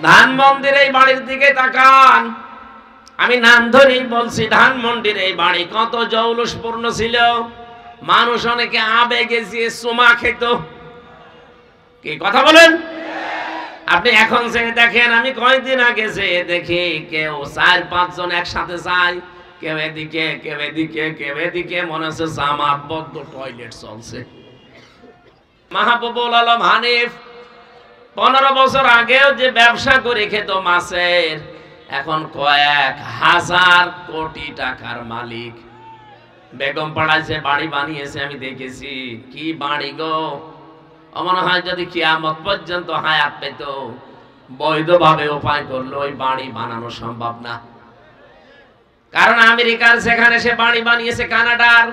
ধানমন্ডির এই বাড়ির দিকে তাকান। আমি নাম ধরেই বলছি, ধানমন্ডির এই বাড়ি কত জৌলুসপূর্ণ ছিল। মানুষ অনেকে আবেগে গিয়ে চুমা খেত। কি কথা বলেন? আপনি এখন যে দেখেন, আমি কয়েকদিন আগে যে দেখি কেউ 4-5 জন একসাথে যায়, কেউ এদিকে কেউ এদিকে কেউ এদিকে, মনে হচ্ছে জামাতবদ্ধ টয়লেট চলছে। মাহবুবুল আলম হানিফ 15 বছর আগেও যে ব্যবসা করে খেত মাছের, এখন কয়েক হাজার কোটি টাকার মালিক। বেগম পাড়ায় যে বাড়ি বানিয়েছে আমি দেখেছি, কি বাড়ি গো! মনে হয় যদি কিয়ামত পর্যন্ত হায়াত পেত, বৈধভাবে উপায় করলে ওই বাড়ি বানানো সম্ভব না। কারণ আমেরিকার যেখানে সে বাড়ি বানিয়েছে, কানাডার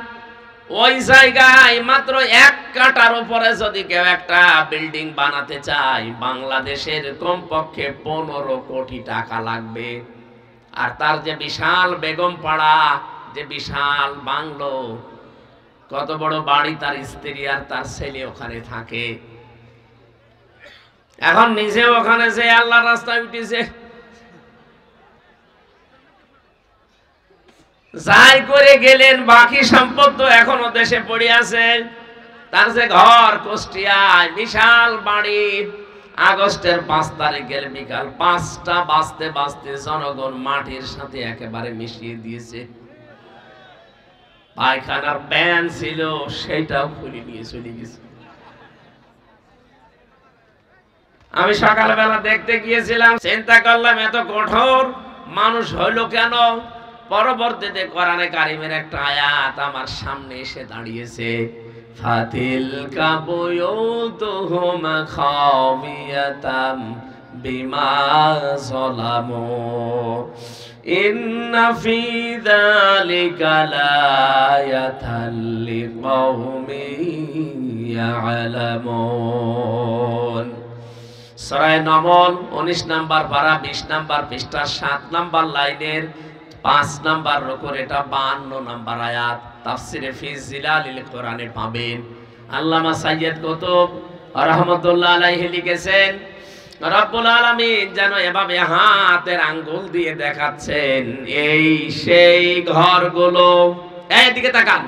ওই জায়গায় মাত্র 1 কাঠার উপরে যদি কেউ একটা বিল্ডিং বানাতে চায়, বাংলাদেশের কমপক্ষে 15 কোটি টাকা লাগবে। আর তার যে বিশাল বেগম পাড়া, যে বিশাল বাংলো, কত বড় বাড়ি, তার স্ত্রী আর তার ছেলে ওখানে থাকে। এখন নিজে ওখানে যে আল্লাহর রাস্তায় উঠেছে, যাই করে গেলেন, বাকি সম্পদ তো এখনো দেশে পড়ে আছে। তার যে ঘর কুষ্টিয়ায়, বিশাল বাড়ি। আগস্টের 5 তারিখের বিকাল 5টা বাজতে বাজতে জনগণ মাটির সাথে একেবারে মিশিয়ে দিয়েছে। পায়খানার ব্যান ছিল, সেটাও খুলে নিয়ে চলে গেছে। আমি সকালবেলা দেখতে গিয়েছিলাম, চিন্তা করলাম এত কঠোর মানুষ হইলো কেন? পরবর্তীতে কোরআনে কারিমের একটা আয়াত আমার সামনে এসে দাঁড়িয়েছে, ফাতিল কাবুয়ুতুহুম খাওয়িয়াতাম বিমা যালামু ইন্না ফি যালিকা লায়াতাল লিকাওমিন ইয়ালামুন। সূরা নমল 19 নাম্বার পারা 20 নাম্বার পৃষ্ঠা 7 নাম্বার লাইনের 5 নাম্বার রুকুর, এটা 52 নাম্বার আয়াত। তাফসিরে ফি জিলালিল কোরআনে পাবেন। আল্লামা সাইয়্যিদ কুতুব রাহমাতুল্লাহ আলাইহি লিখেছেন, রব্বুল আলামিন যেন এভাবে হাতের আঙ্গুল দিয়ে দেখাচ্ছেন, এই সেই ঘরগুলো। এইদিকে তাকান,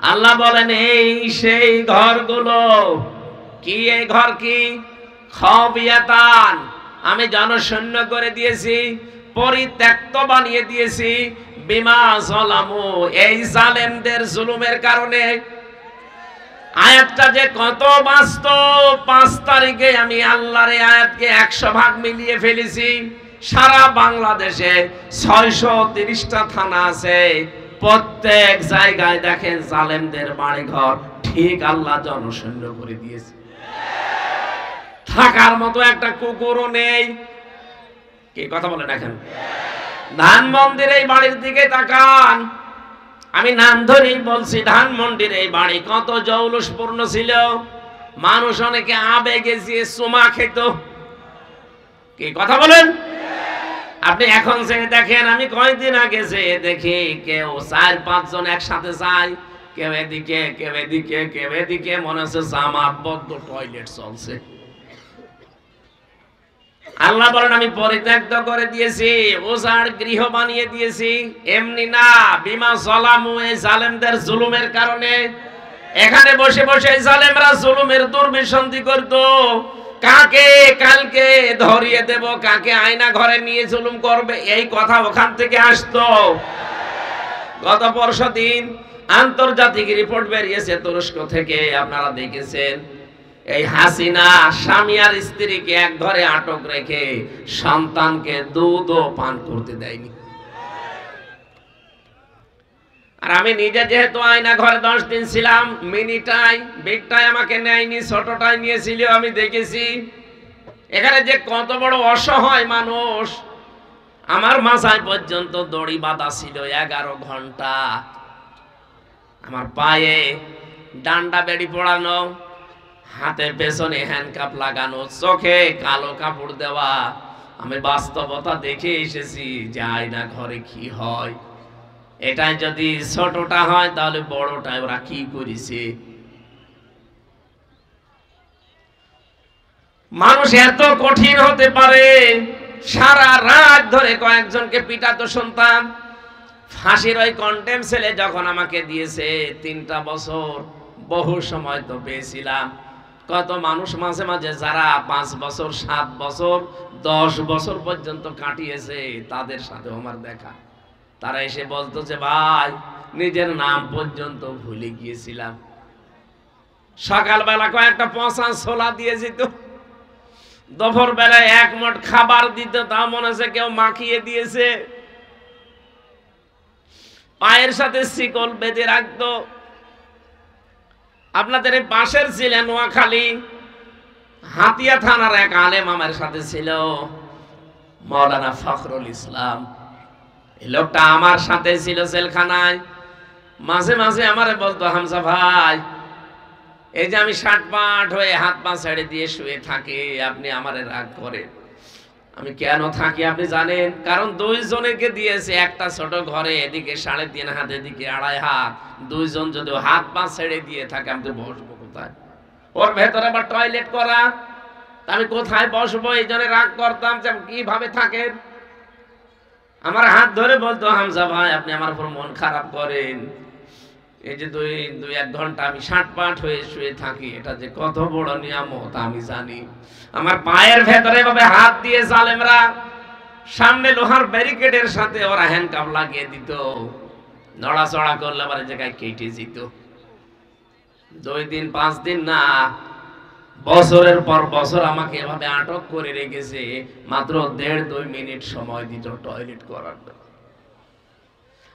আল্লাহ বলেন এই সেই ঘরগুলো। কি এই ঘর? কি? খাওয়িয়াতান, আমি জনশূন্য করে দিয়েছি, পরিত্যক্ত বানিয়ে দিয়েছি, বিমা যালামু, এই জালেমদের জুলুমের কারণে। আয়াতটা যে কত বাস্তব! 5 তারিখে আমি আল্লাহর এই আয়াতকে 100 ভাগ মিলিয়ে ফেলেছি। সারা বাংলাদেশে 630টা থানা আছে, প্রত্যেক জায়গায় দেখেন জালেমদের বাড়িঘর ঠিক আল্লাহ জনশূন্য করে দিয়েছে। থাকার মতো একটা কুকুরও নেই। কি কথা বলেন? এখন ধানমন্ডির এই বাড়ির দিকে তাকান। আমি নাম ধরেই বলছি, ধানমন্ডির এই বাড়ি কত জৌলুসপূর্ণ ছিল। মানুষ অনেকে আবেগে গিয়ে চুমা খেত। কি কথা বলেন? আপনি এখন যে দেখেন, আমি কয়েকদিন আগে যে দেখি কেউ 4-5 জন একসাথে যায়, কেউ এদিকে কেউ এদিকে কেউ এদিকে, মনে হচ্ছে জামাতবদ্ধ টয়লেট চলছে। আল্লাহ বলেন আমি পরিত্যক্ত করে দিয়েছি, ওজার গৃহ বানিয়ে দিয়েছি। এমনি না, বিমা যালামু, এই জালেমদের জুলুমের কারণে। এখানে বসে বসে জালেমরা জুলুমের দুর্বিসন্ধি করত, কাকে কালকে ধরিয়ে দেব, কাকে আয়না ঘরে নিয়ে জুলুম করবে, এই কথা ওখান থেকে আসতো। গত পরশুদিন আন্তর্জাতিক রিপোর্ট বেরিয়েছে তুরস্ক থেকে, আপনারা দেখেছেন। এই হাসিনা স্বামী আর স্ত্রীকে এক ঘরে আটক রেখে সন্তানকে দুধও পান করতে দেয়নি। আর আমি নিজে যেহেতু আয়না ঘরে 10 দিন ছিলাম, মিনিটাই বিগটাই আমাকে নেয়নি, ছোটটাই নিয়েছিল। আমি দেখেছি এখানে যে কত বড় অসহায় মানুষ। আমার মাথায় পর্যন্ত দড়ি বাঁধা ছিল 11 ঘন্টা, আমার পায়ে ডান্ডা বেড়ি পড়ানো, হাতে পেছনে হ্যান্ডকাপ লাগানো, চোখে কালো কাপড় দেওয়া। আমি বাস্তবতা দেখে এসেছি যে আয়না ঘরে কি হয়। এটাই যদি ছোটটা হয় তাহলে বড়টা ওরা কি করেছে। মানুষ এত কঠিন হতে পারে? সারা রাত ধরে কয়েকজনকে পিটাতো শুনতাম। ফাঁসির ওই কন্টেম সেলে যখন আমাকে দিয়েছে 3টা বছর, বহু সময় তো পেয়েছিলাম। কত মানুষ মাঝে মাঝে যারা 5 বছর 7 বছর 10 বছর পর্যন্ত কাটিয়েছে, তাদের সাথে আমার দেখা। তারা এসে বলতো যে ভাই, নিজের নাম পর্যন্ত ভুলে গিয়েছিলাম। সকালবেলা কয়েকটা পচা ছোলা দিয়ে যেত, দুপুর বেলায় 1 মুঠ খাবার দিত, তা মনে হচ্ছে কেউ মাখিয়ে দিয়েছে। পায়ের সাথে শিকল বেঁধে রাখতো। আপনাদের এই পাশের ছিলেন নোয়াখালী, হাতিয়া থানার এক আলেম আমার সাথে ছিল, মাওলানা ফখরুল ইসলাম। এই লোকটা আমার সাথে ছিল জেলখানায়। মাঝে মাঝে আমারে বলতো, হামজা ভাই, এই যে আমি 60 পাট হয়ে হাত পা ছেড়ে দিয়ে শুয়ে থাকি, আপনি আমারে রাগ করেন। আমি কেন থাকি আপনি জানেন? কারণ 2 জনকে দিয়েছে একটা ছোট ঘরে, এদিকে 3.5 হাত, এদিকে 2.5 হাত। 2 জন যদি হাত পা ছেড়ে দিয়ে থাকে, আমি তো বসবো কোথায়? ওর ভেতরে আবার টয়লেট করা, আমি কোথায় বসবো? এই জন্য রাগ করতাম যে কিভাবে থাকেন। আমার হাত ধরে বলতো, হামজা ভাই, আপনি আমার উপর মন খারাপ করেন। এই যে 2-1 ঘন্টা আমি 60 পাট হয়ে শুয়ে থাকি, এটা যে কত বড় নিয়ামত আমি জানি। আমার পায়ের ভেতরে ভাবে হাত দিয়ে জালেমরা, সামনে লোহার ব্যারিকেডের সাথে ওরা হ্যান্ডকাপ লাগিয়ে দিত। নড়াচড়া করলে আবার জায়গায় কেটে যেত। 2 দিন 5 দিন না, বছরের পর বছর আমাকে এভাবে আটক করে রেখেছে। মাত্র 1.5-2 মিনিট সময় দিত টয়লেট করার।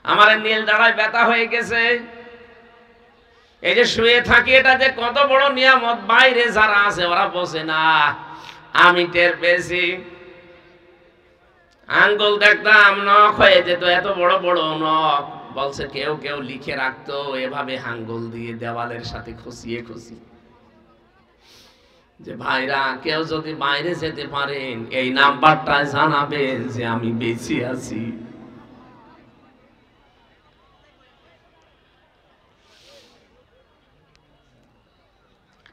আমার নীল দাঁড়ায় ব্যথা হয়ে গেছে। এই যে শুয়ে থাকি, এটা যে কত বড় নিয়ামত, বাইরে যারা আছে ওরা বোঝে না, আমি টের পেয়েছি। আঙ্গুল দেখতাম নখ হয়ে যেত, এত বড় বড় নখ। বলছে কেউ কেউ লিখে রাখতো এভাবে আঙ্গুল দিয়ে দেওয়ালের সাথে খুশিয়ে খুশি, যে ভাইরা, কেউ যদি বাইরে যেতে পারেন এই নাম্বারটা জানাবেন যে আমি বেঁচে আছি।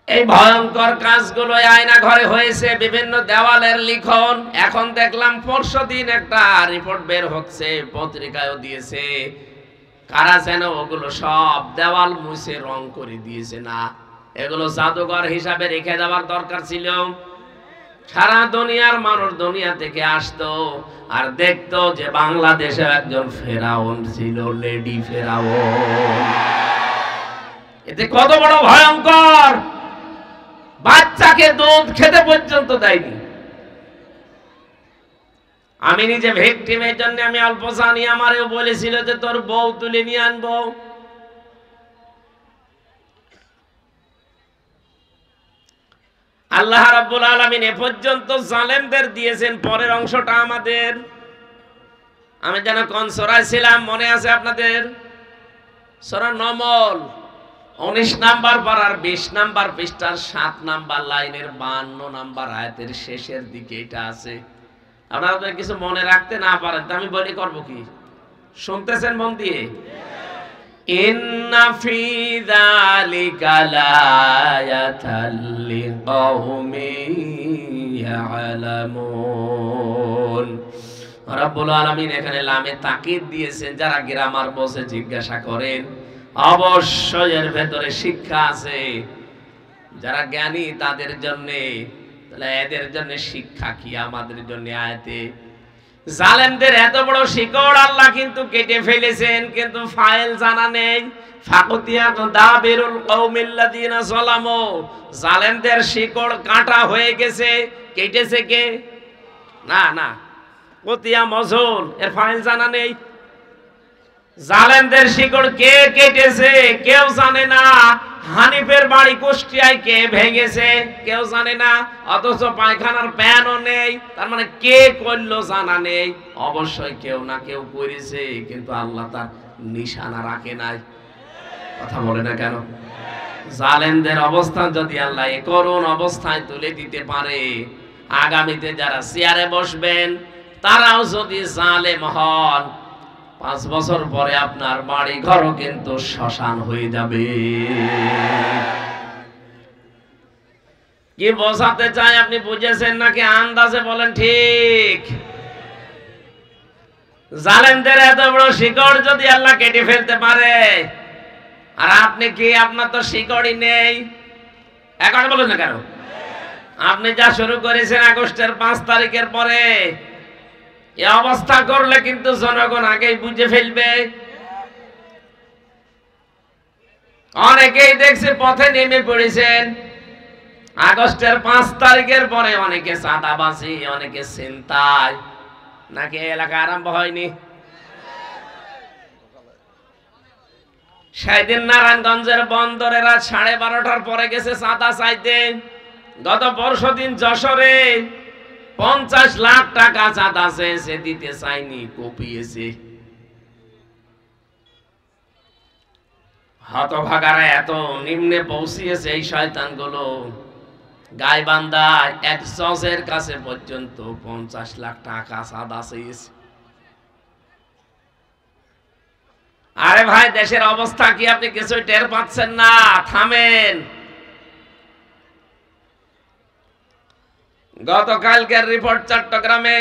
এই ভয়ঙ্কর কাজগুলো আয়না ঘরে হয়েছে, বিভিন্ন দেওয়ালের লিখন। এখন দেখলাম পরশুদিন একটা রিপোর্ট বের হচ্ছে, পত্রিকায়ও দিয়েছে, কারা যেন ওগুলো সব দেওয়াল মুছে রং করে দিয়েছে। না, এগুলো জাদুঘর হিসাবে রেখে দেওয়ার দরকার ছিল। সারা দুনিয়ার মানুষ দুনিয়া থেকে আসতো আর দেখতো যে বাংলাদেশে একজন ফেরাউন ছিল, লেডি ফেরাউন। এতে কত বড় ভয়ঙ্কর! বাচ্চাকে দুধ খেতে পর্যন্ত দেয়নি। আমি নিজে ভিকটিমের জন্য আমি অল্প জানি, আমারও বলেছিল যে তোর বউ তুলে নিয়ে আনবো। আল্লাহ রাব্বুল আলামিন এ পর্যন্ত জালেমদের দিয়েছেন, পরের অংশটা আমাদের। আমি যেন কোন সূরায় ছিলাম মনে আছে আপনাদের? সূরা নমল 19 নাম্বার পারার 20 নাম্বার পৃষ্ঠার 7 নাম্বার লাইনের 52 নাম্বার আয়াতের শেষের দিকে এটা আছে। আপনারা যদি কিছু মনে রাখতে না পারেন তো আমি বলি করব কি? শুনতেছেন মন দিয়ে? ইন্না ফি যালিকা লায়াতাল লিকাউমিন ইয়ালামুন। রব্বুল আলামিন এখানে লামে তাকিদ দিয়েছেন। যারা গ্রামার বসে জিজ্ঞাসা করেন, অবশ্যই এর ভেতরে শিক্ষা আছে। যারা জ্ঞানী তাদের জন্য, তাহলে এদের জন্য শিক্ষা কি, আমাদের জন্য আয়াতে। জালেমদের এত বড় শিকড় আল্লাহ কিন্তু কেটে ফেলেছেন, কিন্তু ফাইল জানা নেই। ফাকুতিয়া দাবিরুল কওমিল্লাযিনা যালামু, জালেমদের শিকড় কাটা হয়ে গেছে। কেটেছে কে? না না, কতিয়া মজুল, এর ফাইল জানা নেই। জালেমদের শিকড় কে কেটেছে কেউ জানে না। হানিফের বাড়ি কুষ্টিয়ায় কে ভেঙেছে কেউ জানে না, অথচ পায়খানার প্যানও নেই। তার মানে কে করলো জানা নেই। অবশ্যই কেউ না কেউ করেছে, কিন্তু আল্লাহ তার নিশানা রাখে নাই। কথা বলে না কেন? জালেমদের অবস্থান যদি আল্লাহ এই করুণ অবস্থায় তুলে দিতে পারে, আগামীতে যারা চেয়ারে বসবেন তারাও যদি জালেম হন, 5 বছর পরে আপনার বাড়ি ঘরও কিন্তু শ্মশান হয়ে যাবে। কি বোঝাতে চাই আপনি বুঝেছেন নাকি আন্দাজে বলেন ঠিক? জালেমদের এত বড় শিকড় যদি আল্লাহ কেটে ফেলতে পারে, আর আপনি কি, আপনার তো শিকড়ই নেই, এখন বলেন না কেন? আপনি যা শুরু করেছেন আগস্টের 5 তারিখের পরে, এই অবস্থা করলে কিন্তু জনগণ আগেই বুঝে ফেলবে। অনেকেই দেখছে পথে নেমে পড়েছেন আগস্টের 5 তারিখের পরে, অনেকে চাঁদাবাজি, অনেকে ছিনতাই। নাকি এলাকা আরম্ভ হয়নি? সেদিন নারায়ণগঞ্জের বন্দরে রাত 12:30টার পরে গেছে চাঁদা চাইতে। গত পরশুদিন যশোরে 50 লাখ টাকা চাঁদা চেয়েছে, দিতে চাইনি, কপিয়েছে। হতভাগারা এত নিম্নে পৌঁছিয়েছে এই শয়তানগুলো, গাইবান্ধায় এক জজের কাছে পর্যন্ত 50 লাখ টাকা চাঁদা চেয়েছে। আরে ভাই, দেশের অবস্থা কি আপনি কিছুই টের পাচ্ছেন না? থামেন। গতকালকের রিপোর্ট, চট্টগ্রামে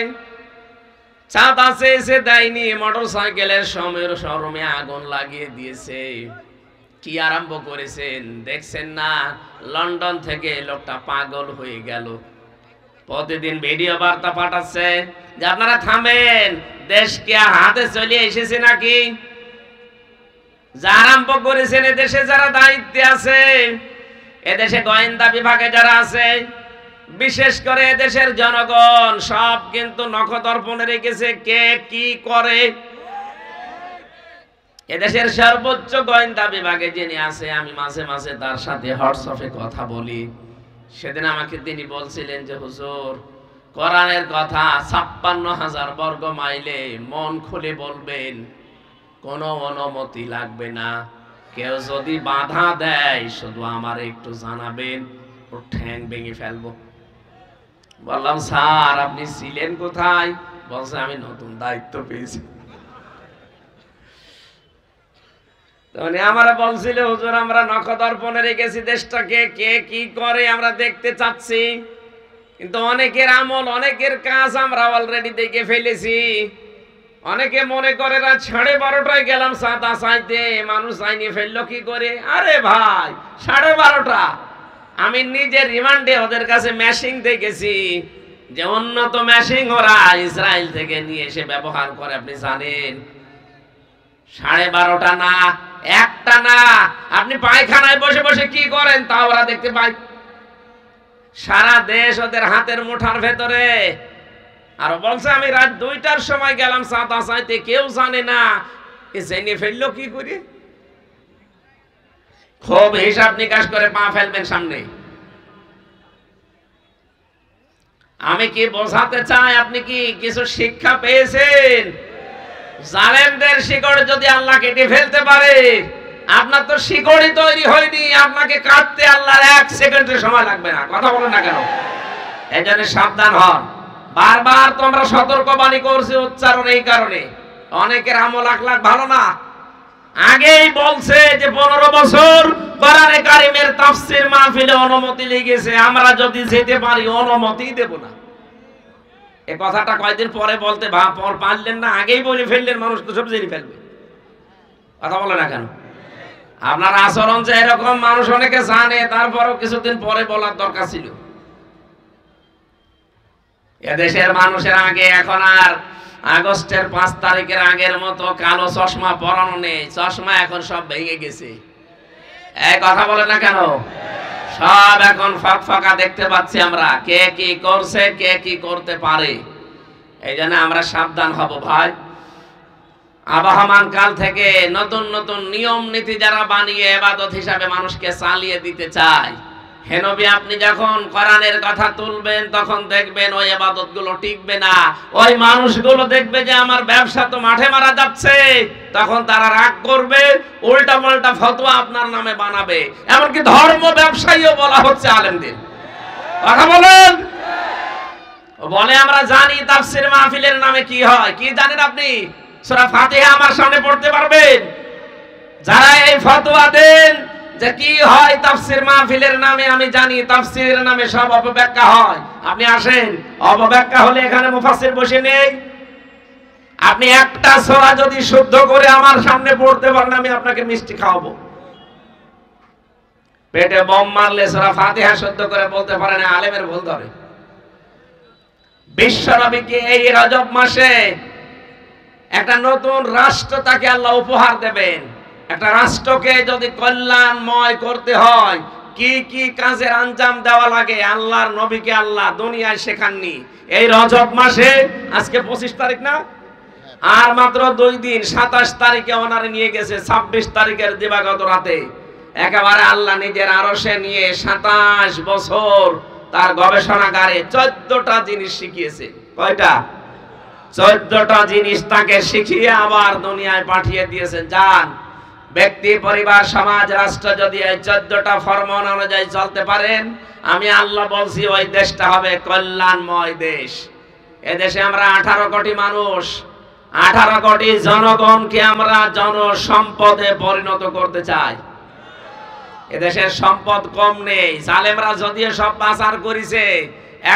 চাঁদা চেয়েছে, দেয়নি, মোটরসাইকেলের শোরুমে আগুন লাগিয়ে দিয়েছে। কি আরম্ভ করেছেন দেখছেন না? লন্ডন থেকে লোকটা পাগল হয়ে গেল, প্রতিদিন ভিডিও বার্তা পাঠাচ্ছে যে আপনারা থামেন, দেশ কি হাতে চলে এসেছে নাকি? যা আরম্ভ করেছেন, এদেশে যারা দায়িত্বে আছে, এদেশে গোয়েন্দা বিভাগে যারা আছে, বিশেষ করে এদেশের জনগণ সব কিন্তু নখদর্পণে রেখেছে কে কি করে। এদেশের সর্বোচ্চ গোয়েন্দা বিভাগে যিনি আছে, আমি মাঝে মাঝে তার সাথে হোয়াটসঅ্যাপে কথা বলি। সেদিন আমাকে তিনি বলছিলেন যে হুজুর, কোরআনের কথা 56,000 বর্গ মাইলে মন খুলে বলবেন, কোনো অনুমতি লাগবে না, কেউ যদি বাধা দেয় শুধু আমার একটু জানাবেন, ওর ঠ্যাং ভেঙে ফেলবো। বললাম স্যার আপনি ছিলেন কোথায়? বলছে আমি নতুন দায়িত্ব পেয়েছি। তখন আমরা বলছিল হুজুর আমরা নখদর্পণে রেখেছি দেশটাকে, কে কি করে আমরা দেখতে চাচ্ছি, কিন্তু অনেকের আমল, অনেকের কাজ আমরা অলরেডি দেখে ফেলেছি। অনেকে মনে করে রাত 12:30টায় গেলাম চাঁদা চাইতে, মানুষ আইনি ফেললো কি করে? আরে ভাই 12:30, আমি নিজে রিমান্ডে ওদের কাছে মেশিন দেখেছি, যে উন্নত মেশিন ওরা ইসরায়েল থেকে নিয়ে এসে ব্যবহার করে, আপনি জানেন। 12:30 না, 1টা না, আপনি পায়খানায় বসে বসে কি করেন তা ওরা দেখতে পায়। সারা দেশ ওদের হাতের মুঠার ভেতরে। আর বলছে আমি রাত 2টার সময় গেলাম চাঁদা চাইতে, কেউ জানে না, জেনে ফেললো কি করে? খুব হিসাব নিকাশ করে পা ফেলবেন সামনে। আমি কি বোঝাতে চাই, আপনি কি কিছু শিক্ষা পেয়েছেন? জালেমদের শিকড় যদি আল্লাহ কেটে ফেলতে পারে, আপনার তো শিকড়ই তৈরি হয়নি, আপনাকে কাটতে আল্লাহর 1 সেকেন্ডের সময় লাগবে না। কথা বলেন না কেন? এজন্য সাবধান হন। বারবার তোমরা সতর্কবাণী করছি, উচ্চারণ এই কারণে, অনেকের আমল আখলাক ভালো না। আগেই বলছে যে 15 বছর কোরআনে কারিমের তাফসীর মাহফিলে অনুমতি লেগেছে, আমরা যদি যেতে পারি অনুমতি দেব না। এই কথাটা কয়েকদিন পরে বলতে পারলেন না, আগেই বলে ফেললেন, মানুষ তো সব জেনে ফেলবে। কথা বলে না কেন? আপনার আচরণ যে এরকম মানুষ অনেকে জানে, তারপরও কিছুদিন পরে বলার দরকার ছিল। এদেশের মানুষের আগে এখন আর আগস্টের 5 তারিখের আগের মতো কালো চশমা পরানো নেই। চশমা এখন সব ভেঙে গেছে। এই কথা বলে না কেন? সব এখন ফকফকা দেখতে পাচ্ছি আমরা, কে কি করছে, কে কি করতে পারে। এই জন্য আমরা সাবধান হব ভাই। আবহমান কাল থেকে নতুন নতুন নিয়ম নীতি যারা বানিয়ে ইবাদত হিসাবে মানুষকে চালিয়ে দিতে চায়, হে নবী আপনি যখন কোরআনের কথা তুলবেন তখন দেখবেন ওই ইবাদতগুলো টিকবে না। ওই মানুষগুলো দেখবে যে আমার ব্যবসা তো মাঠে মারা যাচ্ছে, তখন তারা রাগ করবে, উল্টা পাল্টা ফতোয়া আপনার নামে বানাবে। এমনকি ধর্ম ব্যবসায়ীও বলা হচ্ছে আলেমদের। কথা বলেন। বলে আমরা জানি তাফসীর মাহফিলের নামে কি হয়। কি জানেন আপনি? সূরা ফাতিহা আমার সামনে পড়তে পারবেন? যারা এই ফতোয়া দেন যে কি হয় তাফসীর মাহফিলের নামে, আমি জানি তাফসীরের নামে সব অপব্যাখ্যা হয়। আপনি আসেন, অপব্যাখ্যা হলে এখানে মুফাসসির বসে নেই। আপনি একটা সূরা যদি শুদ্ধ করে আমার সামনে পড়তে পারেন, আমি আপনাকে মিষ্টি খাওয়াবো। পেটে বম মারলে সূরা ফাতিহা শুদ্ধ করে বলতে পারে না, আলেমের ভুল ধরে। বিশ্বনবীকে এই রজব মাসে একটা নতুন রাষ্ট্র তাকে আল্লাহ উপহার দেবেন। একটা রাষ্ট্রকে যদি কল্যাণময় করতে হয়, কি কি কাজের আঞ্জাম দেওয়া লাগে আল্লাহর নবীকে আল্লাহ দুনিয়ায় শেখাননি। এই রজব মাসে, আজকে 25 তারিখ না, আর মাত্র 2 দিন, 27 তারিখে ওনারে নিয়ে গেছে, 26 তারিখের দিবাগত রাতে একেবারে আল্লাহ নিজের আরশে নিয়ে 27 বছর তার গবেষণাগারে 14টা জিনিস শিখিয়েছে। কয়টা? 14টা জিনিস তাকে শিখিয়ে আবার দুনিয়ায় পাঠিয়ে দিয়েছেন। যান, ব্যক্তি, পরিবার, সমাজ, রাষ্ট্র যদি এই 14টা ফরমান অনুযায়ী চলতে পারেন, আমি আল্লাহ বলছি ওই দেশটা হবে কল্যাণময় দেশ। এদেশে আমরা 18 কোটি মানুষ, 18 কোটি জনগণকে আমরা জনসম্পদে পরিণত করতে চাই। এদেশের সম্পদ কম নেই, জালেমরা যদিও সব পাচার করেছে,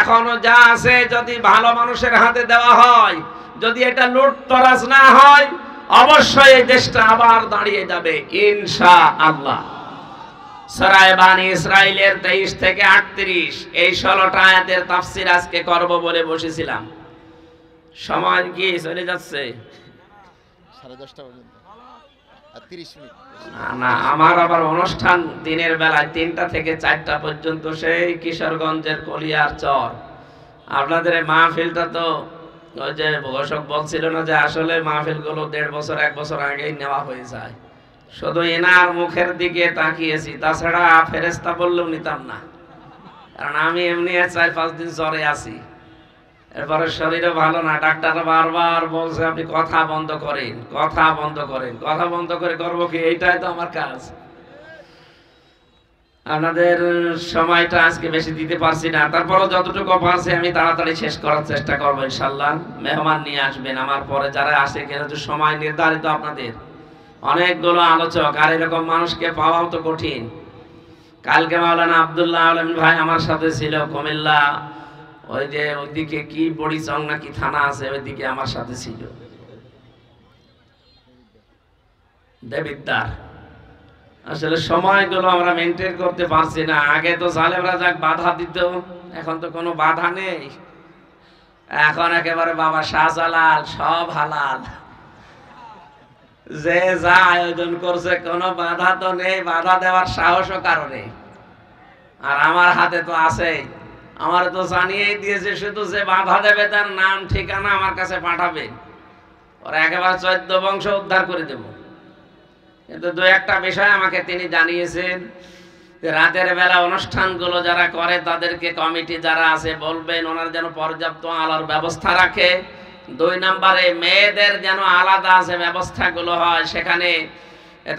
এখনো যা আছে যদি ভালো মানুষের হাতে দেওয়া হয়, যদি এটা লুটতরাজ না হয়, অবশ্যই এই দেশটা আবার দাঁড়িয়ে যাবে ইনশাআল্লাহ। সূরা বানী ইসরাঈলের 23 থেকে 38 এই 16টা আয়াতের তাফসীর আজকে করব বলে বসেছিলাম। সময় কি চলে যাচ্ছে? 10:30 পর্যন্ত আর 30 মিনিট। না, আমার আবার অনুষ্ঠান দিনের বেলায় 3টা থেকে 4টা পর্যন্ত, সেই কিশোরগঞ্জের কলিয়ার চর। আপনাদের এই মাহফিলটা তো ওই যে ঘোষক বলছিল না যে আসলে মাহফিলগুলো 1.5 বছর 1 বছর আগেই নেওয়া হয়ে যায়। শুধু এনার মুখের দিকে তাকিয়েছি, তাছাড়া ফেরেশতা বললেও নিতাম না, কারণ আমি এমনি 4-5 দিন জ্বরে আছি। এরপরে শরীরও ভালো না, ডাক্তাররা বারবার বলছে আপনি কথা বন্ধ করেন, কথা বন্ধ করেন। কথা বন্ধ করে করবো কি? এইটাই তো আমার কাজ। আপনাদের সময়টা আজকে বেশি দিতে পারছি না, তারপরও যতটুকু পারছি আমি তাড়াতাড়ি শেষ করার চেষ্টা করবো ইনশাআল্লাহ। মেহমান নিয়ে আসবেন আমার পরে যারা আসে, কিন্তু সময় নির্ধারিত আপনাদের, অনেকগুলো আলোচক, আর এরকম মানুষকে পাওয়াও তো কঠিন। কালকে মাওলানা আব্দুল্লাহ আলম ভাই আমার সাথে ছিল কুমিল্লা, ওই যে ওইদিকে কি বড়িচং নাকি থানা আছে, ওইদিকে আমার সাথে ছিল দেবিদ্দার। আসলে সময়গুলো আমরা মেনটেন করতে পারছি না। আগে তো জালেমরা যাক বাধা দিত, এখন তো কোনো বাধা নেই। এখন একেবারে বাবা শাহজালাল, সব হালাল, যে যা আয়োজন করছে কোনো বাধা তো নেই, বাধা দেওয়ার সাহসও কারণে। আর আমার হাতে তো আছেই, আমার তো জানিয়েই দিয়েছে, শুধু যে বাধা দেবে তার নাম ঠিকানা আমার কাছে পাঠাবে, ওরা একেবারে 14 বংশ উদ্ধার করে দেব। কিন্তু 2-1টা বিষয় আমাকে তিনি জানিয়েছেন যে রাতের বেলা অনুষ্ঠানগুলো যারা করে তাদেরকে কমিটি যারা আছে বলবেন ওনারা যেন পর্যাপ্ত আলোর ব্যবস্থা রাখে। 2 নম্বরে মেয়েদের যেন আলাদা যে ব্যবস্থাগুলো হয়, সেখানে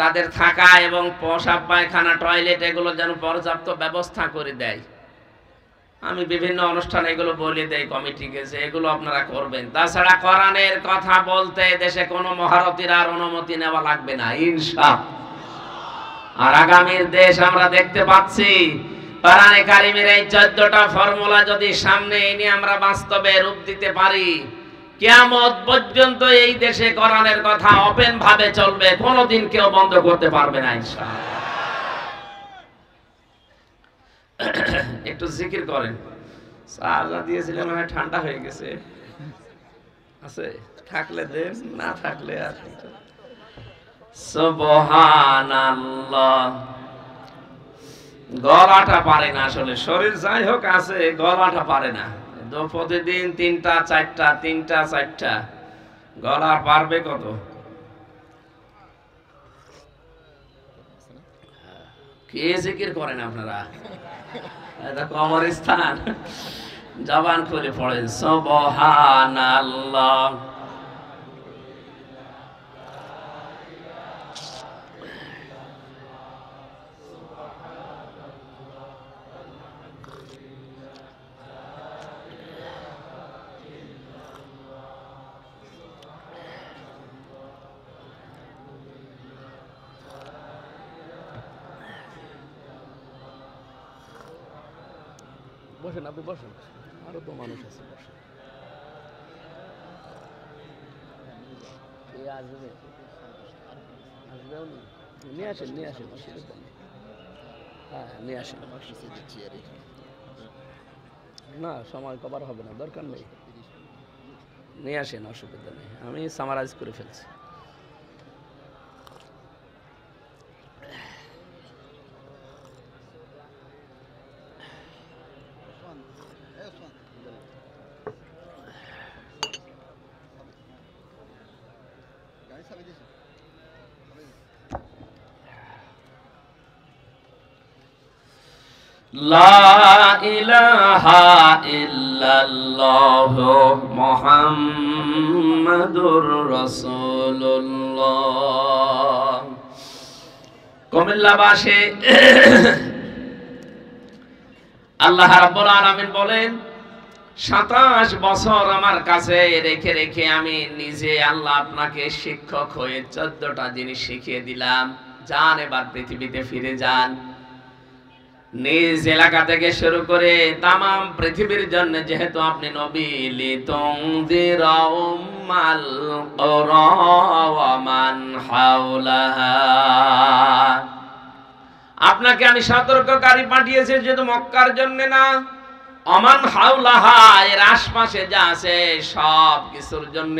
তাদের থাকা এবং পেশাব পায়খানা টয়লেট এগুলো যেন পর্যাপ্ত ব্যবস্থা করে দেয়। আমি বিভিন্ন অনুষ্ঠানে এগুলো বলে দেই কমিটিকে যে এগুলো আপনারা করবেন। তাছাড়া কোরআনের কথা বলতে দেশে কোনো মহারথীর আর অনুমতি নেওয়া লাগবে না ইনশাআল্লাহ। আর আগামীর দেশ আমরা দেখতে পাচ্ছি, কোরআনে কারিমের এই 14টা ফর্মুলা যদি সামনে এনে আমরা বাস্তবে রূপ দিতে পারি, কিয়ামত পর্যন্ত এই দেশে কোরআনের কথা ওপেন ভাবে চলবে, কোনোদিন কেউ বন্ধ করতে পারবে না ইনশাআল্লাহ। একটু জিকির করেন। আল্লাহ দিয়েছিলেন, মানে ঠান্ডা হয়ে গেছে, আছে থাকলে দেন, না থাকলে আর সুবহানাল্লাহ। গলাটা পারে না আসলে, শরীর যাই হোক আছে, গলাটা পারে না। প্রতিদিন 3টা 4টা 3টা 4টা, গলা পারবে কত? কে জিকির করেন আপনারা? এটা কবরস্থান। জবান খুলে পড়েন সুবহানাল্লাহ। বসেন, আপনি বসেন, আরো তো মানুষ আছে, বসেন। আসবে, আসবেও নি, নিয়ে আসেন, নিয়ে আসেন, অসুবিধা নেই। হ্যাঁ, নিয়ে আসেন, না সময় কভার হবে না, দরকার নেই, নিয়ে আসেন, অসুবিধা নেই, আমি সামারাইজ করে ফেলছি। লা ইলাহা ইল্লাল্লাহ মুহাম্মাদুর রাসূলুল্লাহ। কুমিল্লাবাসী, আল্লাহ রাব্বুল আলামিন বলেন 27 বছর আমার কাছে রেখে রেখে আমি নিজে আল্লাহ আপনাকে শিক্ষক হয়ে 14টা জিনিস শিখিয়ে দিলাম। যান, এবার পৃথিবীতে ফিরে যান। নিজ এলাকা থেকে শুরু করে তামাম পৃথিবীর জন্য যেহেতু আপনি নবী, লিতুনযিরা উম্মাল কুরা ওয়া মান হাওলাহা, আপনাকে আমি সতর্ককারী পাঠিয়েছি শুধু মক্কার জন্য না, ওমান হাওলাহা, এর আশপাশে যা আছে সব কিছুর জন্য।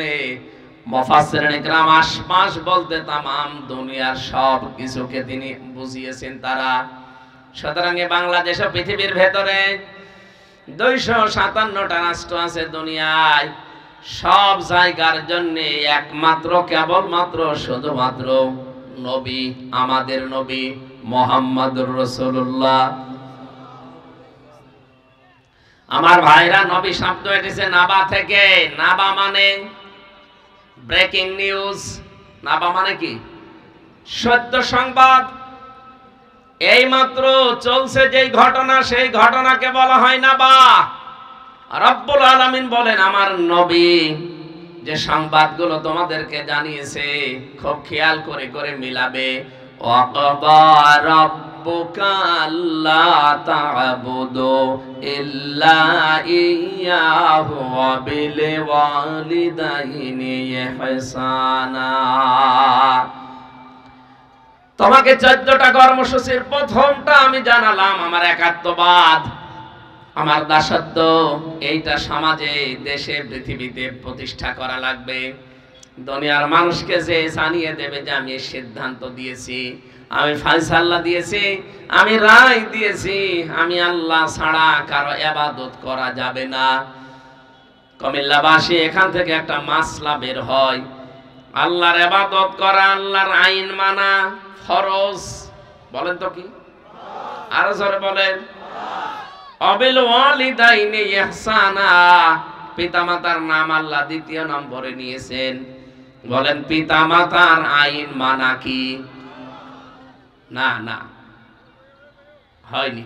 মুফাসসিরিন ইকরাম আশপাশ বলতে তামাম দুনিয়ার সব কিছুকে তিনি বুঝিয়েছেন তারা। সুতরাং বাংলাদেশ ও পৃথিবীর ভেতরে 257টা রাষ্ট্র আছে দুনিয়ায়, সব জায়গার জন্য একমাত্র কেবলমাত্র শুধুমাত্র নবী, আমাদের নবী মুহাম্মদুর রাসূলুল্লাহ। আমার ভাইরা, নবী শব্দ এসেছে নাবা থেকে। নাবা মানে ব্রেকিং নিউজ। নাবা মানে কি? সত্য সংবাদ। এই মাত্র চলছে যেই ঘটনা, সেই ঘটনাকে বলা হয় নাবা। রব্বুল আলামিন বলেন আমার নবী যে সংবাদগুলো তোমাদেরকে জানিয়েছে খুব খেয়াল করে করে মিলাবে। ওয়াকাদা রাব্বুকা আল্লা তা'বুদু ইল্লা ইয়্যাহু ওয়া বিল ওয়ালিদাইনি ইহসানা। তোমাকে 14টা কর্মসূচির প্রথমটা আমি জানালাম আমার একাত্মবাদ, আমার দাসত্ব। এইটা সমাজে, দেশে, পৃথিবীতে প্রতিষ্ঠা করা লাগবে। দুনিয়ার মানুষকে যে জানিয়ে দেবে যে আমি সিদ্ধান্ত দিয়েছি, আমি ফয়সালা দিয়েছি, আমি রায় দিয়েছি, আমি আল্লাহ ছাড়া কারো ইবাদত করা যাবে না। কুমিল্লাবাসী, এখান থেকে একটা মাসলা বের হয়, আল্লাহর ইবাদত করা, আল্লাহর আইন মানা ফরজ। বলেন তো কি? আরো জোরে বলেন। অবিল ওয়ালিদাইনি ইহসানা, পিতামাতার নাম আল্লাহ দ্বিতীয় নম্বরে নিয়েছেন। বলেন পিতামাতার আইন মানা কি? না না, হয়নি।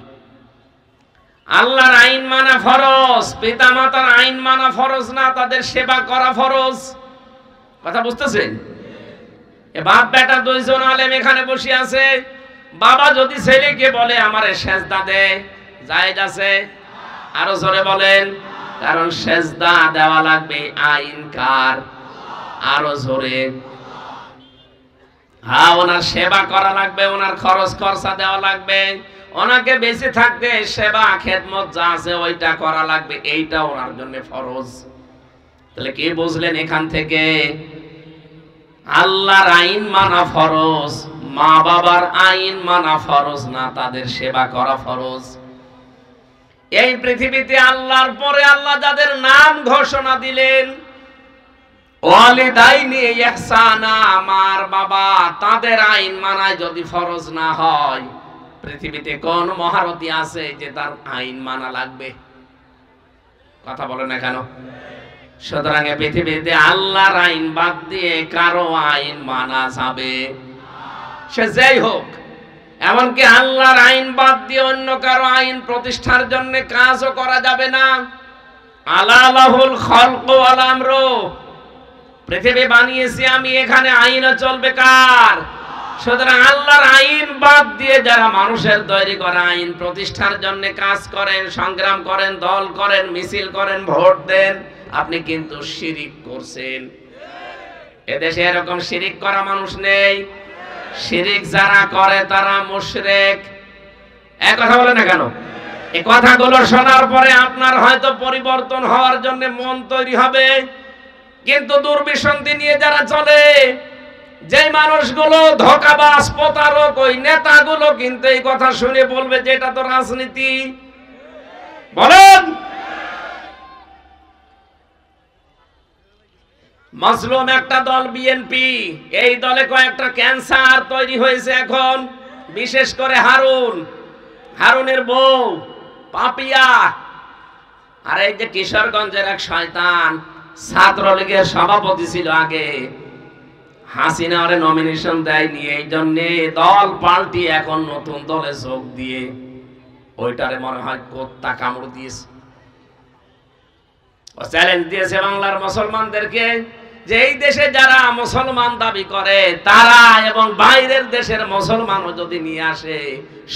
আল্লাহর আইন মানা ফরজ, পিতামাতার আইন মানা ফরজ না, তাদের সেবা করা ফরজ। কথা বুঝতেছেন? এ বাপ বেটা দুইজন আলেম এখানে বসে আছে। বাবা যদি ছেলেকে বলে আমারে সেজদা দে, জায়েজ আছে? আরো জোরে বলেন। কারণ সেজদা দেওয়া লাগবে আইন কার? আরো জোরে। হ্যাঁ, ওনার সেবা করা লাগবে, ওনার খরচ খরচা দেওয়া লাগবে, ওনাকে বেঁচে থাকতে সেবা খেদমত যা আছে ওইটা করা লাগবে, এইটা ওনার জন্য ফরজ। তাহলে কি বুঝলেন এখান থেকে? আল্লাহর আইন মানা ফরজ, মা বাবার আইন মানা ফরজ না, তাদের সেবা করা ফরজ। এই পৃথিবীতে আল্লাহর পরে আল্লাহ যাদের নাম ঘোষণা দিলেন, ওয়ালিদাইনি ইহসানা, আমার বাবা, তাদের আইন মানায় যদি ফরজ না হয়, পৃথিবীতে কোন মহারথী আছে যে তার আইন মানা লাগবে? কথা বলে না কেন? সুতরাং পৃথিবীতে আল্লাহর আইন বাদ দিয়ে কারো আইন মানা যাবে? সে যেই হোক, এমনকি আল্লাহর আইন বাদ দিয়ে অন্য কারো আইন প্রতিষ্ঠার জন্য কাজও করা যাবে না। আলা লাহুল খালকু ওয়াল আমরু, পৃথিবী বানিয়েছি আমি, এখানে আইনও চলবে কার? সুতরাং আল্লাহর আইন বাদ দিয়ে যারা মানুষের তৈরি করা আইন প্রতিষ্ঠার জন্য কাজ করেন, সংগ্রাম করেন, দল করেন, মিছিল করেন, ভোট দেন, আপনি কিন্তু শিরিক করছেন। এদেশে এরকম শিরিক করা মানুষ নেই। শিরিক যারা করে তারা মুশরিক। এক কথা বলে না কেন? এই কথাগুলো শোনার পরে আপনার হয়তো পরিবর্তন হওয়ার জন্য মন তৈরি হবে, কিন্তু দুর্বিসন্ধি নিয়ে যারা চলে, যে মানুষগুলো ধোঁকাবাজ প্রতারক, ওই নেতাগুলো কিন্তু এই কথা শুনে বলবে যে এটা তো রাজনীতি। বলেন, মজলুম একটা দল বিএনপি, এই দলে কয়েকটা ক্যান্সার তৈরি হয়েছে এখন, বিশেষ করে হারুনের বউ পাপিয়া, আর এই যে কিশোরগঞ্জের এক শয়তান ছাত্রলীগের সভাপতি ছিল আগে, হাসিনা ওরে নমিনেশন দেয়নি, এই জন্য দল পাল্টি এখন নতুন দলে যোগ দিয়ে ওইটারে মনে হয় কোত্তা কামড় দিয়েছে। ও চ্যালেঞ্জ দিয়েছে বাংলার মুসলমানদেরকে যে এই দেশে যারা মুসলমান দাবি করে তারা এবং বাইরের দেশের মুসলমানও যদি নিয়ে আসে,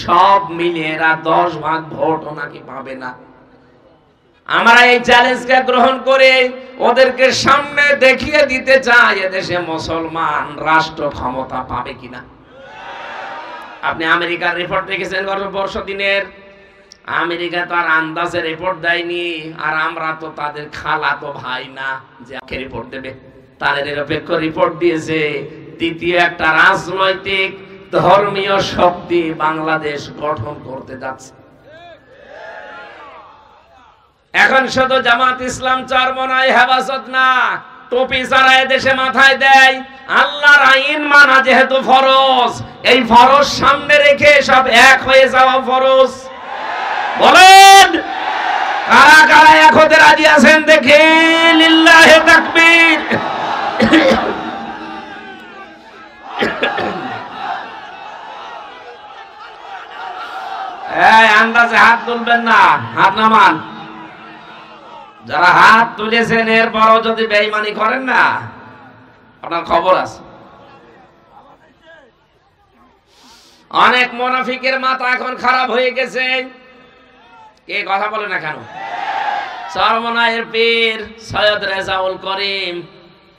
সব মিলিয়ে এরা 10 ভাগ ভোটও নাকি পাবে না। আমরা এই চ্যালেঞ্জকে গ্রহণ করে ওদেরকে সামনে দেখিয়ে দিতে চাই এদেশে মুসলমান রাষ্ট্র ক্ষমতা পাবে কিনা। আপনি আমেরিকার রিপোর্ট দেখেছেন গত বর্ষদিনের? আমেরিকা তো আর আন্দাজে রিপোর্ট দেয়নি, আর আমরা তো তাদের খালাতো ভাই না যে রিপোর্ট দেবে। তাদের নিরপেক্ষ রিপোর্ট দিয়েছে দ্বিতীয় একটা রাজনৈতিক ধর্মীয় শক্তি বাংলাদেশ গঠন করতে যাচ্ছে। এখন শুধু জামাত ইসলাম চরমনাই হেফাজত না, টুপি যারা এদেশে মাথায় দেয়, আল্লাহর আইন মানা যেহেতু ফরজ, এই ফরজ সামনে রেখে সব এক হয়ে যাওয়া ফরজ। বলেন, কারা কারা এক হতে রাজি আছেন দেখে? লিল্লাহে তাকবীর। এই আন্দাজে হাত তুলবেন না, হাত নামান। যারা হাত তুলেছেন এরপরও যদি বেঈমানি করেন না, আপনার খবর আছে। অনেক মুনাফিকের মাথা এখন খারাপ হয়ে গেছে। কে কথা বলে না কেন? চরমনাইয়ের পীর সৈয়দ রেজাউল করিম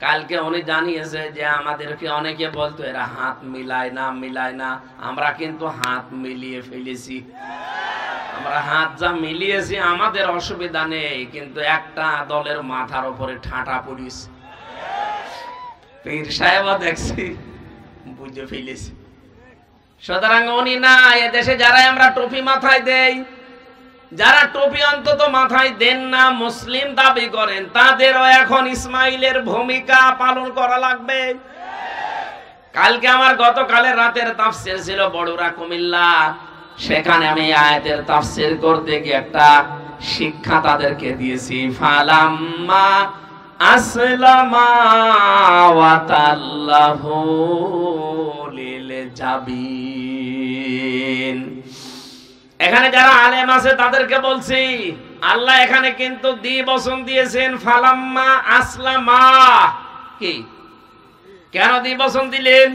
কালকে উনি জানিয়েছে যে আমাদেরকে অনেকে বলতো এরা হাত মিলায় না, আমরা কিন্তু হাত মিলিয়ে ফেলেছি। আমরা হাত যা মিলিয়েছি আমাদের অসুবিধা নেই, কিন্তু একটা দলের মাথার উপরে ঠাঁটা পড়িস। পীর সাহেব দেখছি বুঝে ফেলেছি। সুতরাং উনি না, এদেশে যারা আমরা টুপি মাথায় দেই, যারা টুপি অন্তত মাথায় দেন না, মুসলিম দাবি করেন, তাদেরও এখন ইসমাইলের ভূমিকা পালন করা লাগবে। কালকে আমার গতকালের রাতের তাফসীর ছিল বড়ুরা কুমিল্লা, সেখানে আমি আয়াতের তাফসীর করতে গিয়ে একটা শিক্ষা তাদেরকে দিয়েছি। ফালাম্মা আসলামা ওয়া তাল্লাহু লিল জাবিন। এখানে যারা আলেম আছে তাদেরকে বলছি, আল্লাহ এখানে কিন্তু দ্বিবচন দিয়েছেন, ফালাম্মা আসলামা। কি, কেন দ্বিবচন দিলেন?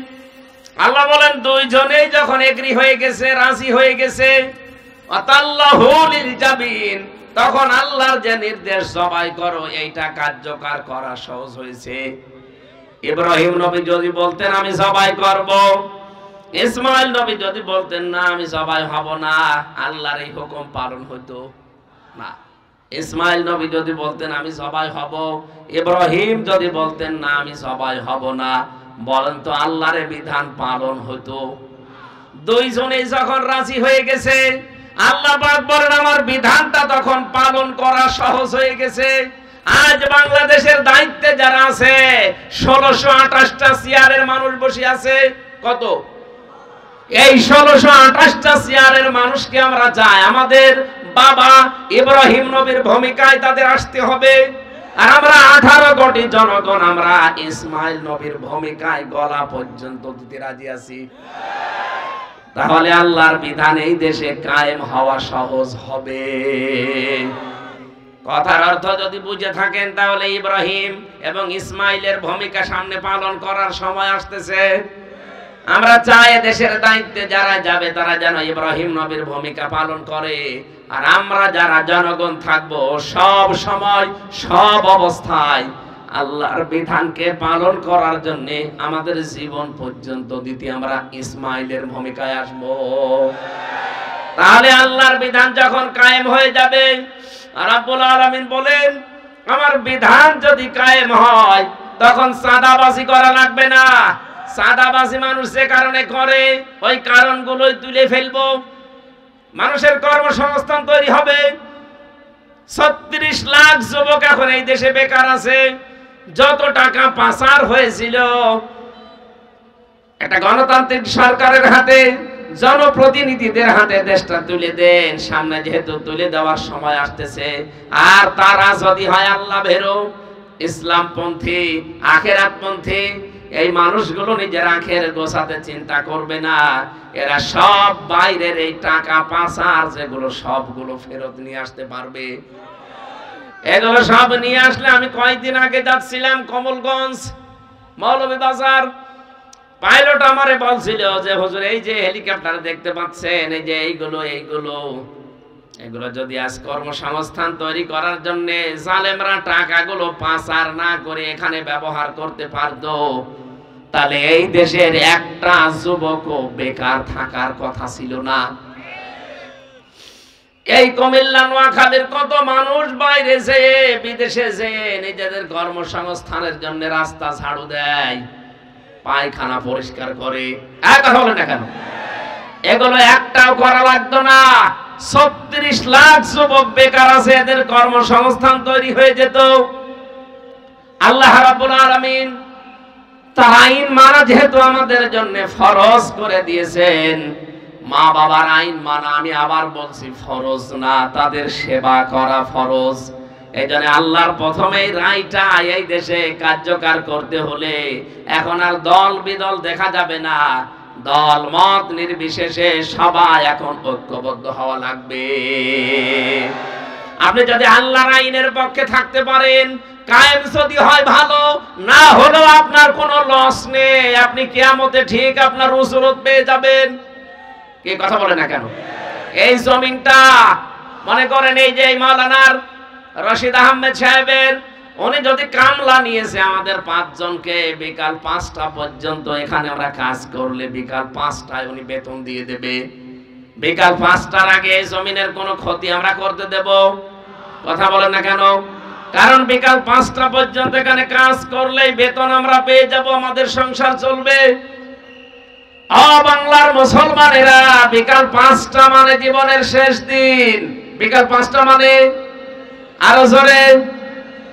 আল্লাহ বলেন দুইজনেই যখন এগ্রি হয়ে গেছে, রাজি হয়ে গেছে, আতাল্লাহু লিল জাবিন, তখন আল্লাহর যে নির্দেশ জবাই করো, এইটা কার্যকর করা সহজ হয়েছে। ইব্রাহিম নবী যদি বলতেন আমি জবাই করব, ইসমাইল নবী যদি বলতেন না আমি জবাই হব না, আল্লাহর এই হুকুম পালন হতো না। ইসমাইল নবী যদি বলতেন আমি জবাই হব, ইব্রাহিম যদি বলতেন না আমি জবাই হব না, বলেন তো আল্লাহর বিধান পালন হতো? দুইজনেই যখন রাজি হয়ে গেছে, আল্লাহ পাক বলেন আমার বিধানটা তখন পালন করা সহজ হয়ে গেছে। আজ বাংলাদেশের দায়িত্বে যারা আছে, 1628টা চেয়ারের মানুষ বসে আছে। কত? এই 1628টা চেয়ারের মানুষকে আমরা চাই আমাদের বাবা ইব্রাহিম নবীর ভূমিকায় তাদের আসতে হবে। আর আমরা 18 কোটি জনগণ আমরা ইসমাইল নবীর ভূমিকায় গলা পর্যন্ত দিতে রাজি আছি। তাহলে আল্লাহর বিধান এই দেশে কায়েম হওয়া সহজ হবে। কথার অর্থ যদি বুঝে থাকেন, তাহলে ইব্রাহিম এবং ইসমাইলের ভূমিকা সামনে পালন করার সময় আসতেছে। আমরা চাই দেশের দায়িত্বে যারা যাবে তারা যেন ইব্রাহিম নবীর ভূমিকা পালন করে, আর আমরা যারা জনগণ থাকবো সব সময় সব অবস্থায় আল্লাহর বিধানকে পালন করার জন্য আমাদের জীবন পর্যন্ত দিতে আমরা ইসমাইলের ভূমিকায় আসব। তাহলে আল্লাহর বিধান যখন কায়েম হয়ে যাবে, রাব্বুল আলামিন বলেন আমার বিধান যদি কায়েম হয় তখন সাদাবাজি করা লাগবে না। সাদাবাজি মানুষ যে কারণে করে ওই কারণগুলোই তুলে ফেলবো, মানুষের কর্মসংস্থান তৈরি হবে। 36 লাখ যুবক এখন এই দেশে বেকার আছে। যত টাকা পাচার হয়েছিল একটা গণতান্ত্রিক সরকারের হাতে, জনপ্রতিনিধিদের হাতে দেশটা তুলে দেন। সামনে যেহেতু তুলে দেওয়ার সময় আসতেছে, আর তারা যদি হয় আল্লাহ ভীরু, ইসলামপন্থী, আখিরাতপন্থী, এই মানুষগুলো নিজের আখের গোছাতে চিন্তা করবে না। এরা সব বাইরের এই টাকা পাচার যেগুলো সবগুলো ফেরত নিয়ে আসতে পারবে। এগুলো সব নিয়ে আসলে, আমি কয়েকদিন আগে যাচ্ছিলাম কমলগঞ্জ মৌলভীবাজার, পাইলট আমারে বলছিল যে হুজুর এই যে হেলিকপ্টার দেখতে পাচ্ছেন, এই যে এগুলো যদি আজ কর্মসংস্থান তৈরি করার জন্য জালেমরা টাকাগুলো পাচার না করে এখানে ব্যবহার করতে পারতো, তাহলে এই দেশের একটা যুবকও বেকার থাকার কথা ছিল না। এই কুমিল্লা নোয়াখালীর কত মানুষ বাইরে যেয়ে বিদেশে যেয়ে নিজেদের কর্মসংস্থানের জন্য রাস্তা ঝাড়ু দেয়, পায়খানা পরিষ্কার করে, কথা বলে না কেন? এগুলো একটাও করা লাগতো না। 36 লাখ যুবক বেকার আছে, এদের কর্মসংস্থান তৈরি হয়ে যেত। আল্লাহ রাব্বুল আলামিন তার আইন মানা যেহেতু আমাদের জন্য ফরজ করে দিয়েছেন, মা বাবার আইন মানা, আমি আবার বলছি ফরজ না, তাদের সেবা করা ফরজ। এই জন্য আল্লাহর প্রথমেই রায়টা এই দেশে কার্যকর করতে হলে এখন আর দল বিদল দেখা যাবে না, দল মত নির্বিশেষে সবাই এখন ঐক্যবদ্ধ হওয়া লাগবে। আপনি যদি আল্লাহর আইনের পক্ষে থাকতে পারেন, কায়েম যদি হয় ভালো, না হলেও আপনার কোনো লস নেই, আপনি কিয়ামতে ঠিক আপনার উসুরত পেয়ে যাবেন। কি কথা বলে না কেন? এই জমিনটা মনে করেন এই যে এই মাওলানার রশিদ আহমেদ সাহেবের, উনি যদি কামলা নিয়েছে আমাদের 5 জনকে, বিকাল 5টা পর্যন্ত এখানে আমরা কাজ করলে বিকাল 5টায় উনি বেতন দিয়ে দেবে। বিকাল 5টার আগে এই জমিনের কোনো ক্ষতি আমরা করতে দেব? কথা বলেন না কেন? কারণ বিকাল 5টা পর্যন্ত এখানে কাজ করলেই বেতন আমরা পেয়ে যাব, আমাদের সংসার চলবে। বাংলার মুসলমানেরা, বিকাল 5টা মানে জীবনের শেষ দিন। বিকাল 5টা মানে আরো জোরে,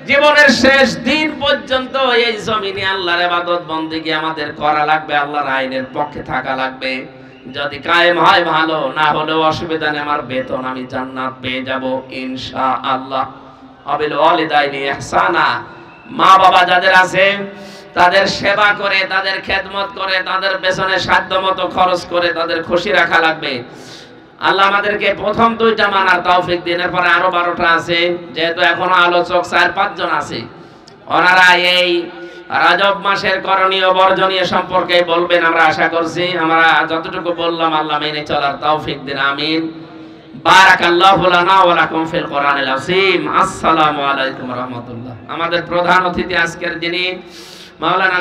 জীবনের শেষ দিন পর্যন্ত এই জমিনে আল্লাহর ইবাদত বন্দেগী আমাদের করা লাগবে, আল্লাহর আইনের পক্ষে থাকা লাগবে। যদি কায়েম হয় ভালো, না হলেও অসুবিধা নেই, আমার বেতন আমি জান্নাত পেয়ে যাব ইনশাআল্লাহ। আবিল ওয়ালিদাইনি ইহসানা, মা বাবা যাদের আছে তাদের সেবা করে, তাদের খেদমত করে, তাদের পেছনে সাধ্যমতো খরচ করে তাদের খুশি রাখা লাগবে। আল্লাহ আমাদেরকে প্রথম 2টা মানার তৌফিক দিন, এরপরে আরো 12টা আছে, যেহেতু এখনো আলোচক 4-5 জন আছে, ওনারা এই রজব মাসের করণীয় বর্জনীয় সম্পর্কে বলবেন। আমরা আশা করছি আমরা যতটুকু বললাম আল্লাহ মেনে চলার তৌফিক দিন, আমিন। বারাকাল্লাহু লানা ওয়া লাকুম ফিল কোরআনিল আযীম। আসসালামু আলাইকুম ওয়া রাহমাতুল্লাহ। আমাদের প্রধান অতিথি আজকের যিনি মাওলানা